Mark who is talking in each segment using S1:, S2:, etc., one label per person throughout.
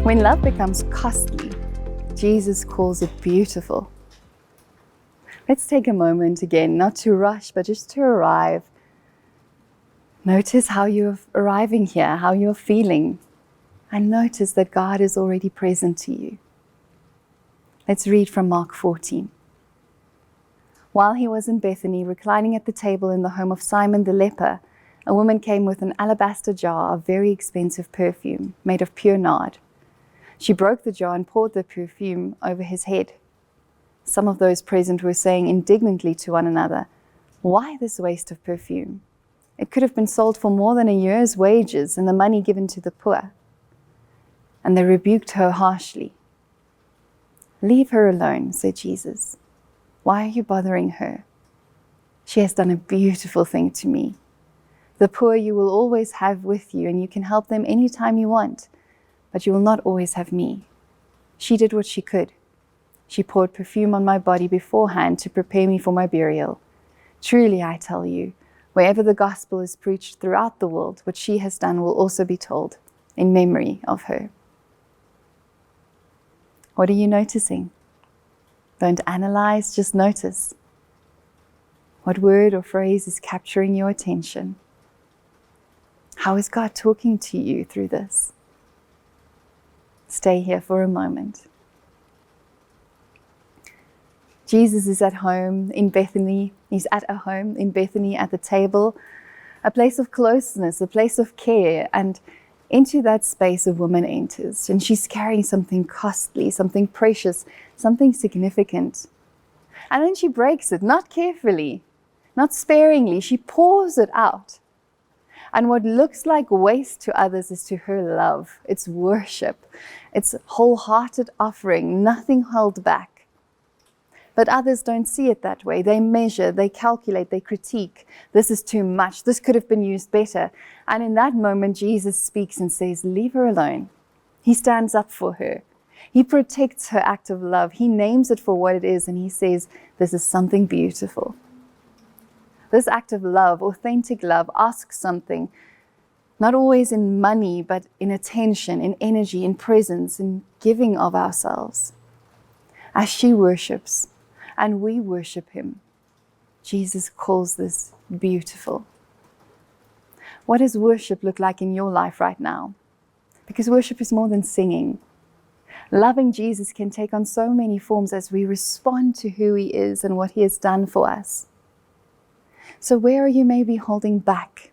S1: When love becomes costly, Jesus calls it beautiful. Let's take a moment again, not to rush, but just to arrive. Notice how you're arriving here, how you're feeling, and notice that God is already present to you. Let's read from Mark 14. While he was in Bethany, reclining at the table in the home of Simon the leper, a woman came with an alabaster jar of very expensive perfume made of pure nard. She broke the jar and poured the perfume over his head. Some of those present were saying indignantly to one another, "Why this waste of perfume? It could have been sold for more than a year's wages and the money given to the poor." And they rebuked her harshly. "Leave her alone," said Jesus. "Why are you bothering her? She has done a beautiful thing to me. The poor you will always have with you, and you can help them any time you want, but you will not always have me. She did what she could. She poured perfume on my body beforehand to prepare me for my burial. Truly, I tell you, wherever the gospel is preached throughout the world, what she has done will also be told in memory of her." What are you noticing? Don't analyze, just notice. What word or phrase is capturing your attention? How is God talking to you through this? Stay here for a moment. Jesus is at home in Bethany. He's at a home in Bethany at the table, a place of closeness, a place of care. And into that space a woman enters, and she's carrying something costly, something precious, something significant. And then she breaks it, not carefully, not sparingly. She pours it out. And what looks like waste to others is to her love. It's worship. It's wholehearted offering, nothing held back. But others don't see it that way. They measure, they calculate, they critique. This is too much. This could have been used better. And in that moment, Jesus speaks and says, "Leave her alone." He stands up for her. He protects her act of love. He names it for what it is, and he says, "This is something beautiful." This act of love, authentic love, asks something, not always in money, but in attention, in energy, in presence, in giving of ourselves. As she worships, and we worship him, Jesus calls this beautiful. What does worship look like in your life right now? Because worship is more than singing. Loving Jesus can take on so many forms as we respond to who he is and what he has done for us. So where are you maybe holding back?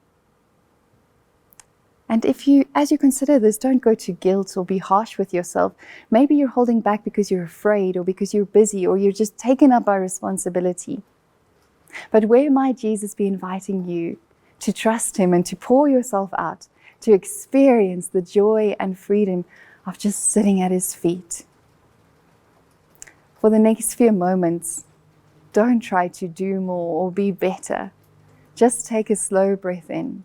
S1: And as you consider this, don't go to guilt or be harsh with yourself. Maybe you're holding back because you're afraid, or because you're busy, or you're just taken up by responsibility. But where might Jesus be inviting you to trust him and to pour yourself out, to experience the joy and freedom of just sitting at his feet? For the next few moments, don't try to do more or be better. Just take a slow breath in.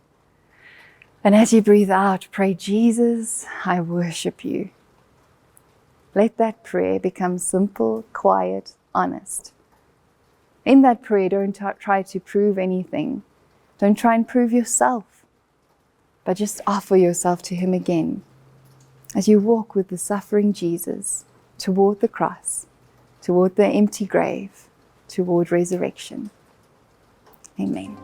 S1: And as you breathe out, pray, "Jesus, I worship you." Let that prayer become simple, quiet, honest. In that prayer, don't try to prove anything. Don't try and prove yourself, but just offer yourself to him again as you walk with the suffering Jesus toward the cross, toward the empty grave, toward resurrection. Amen.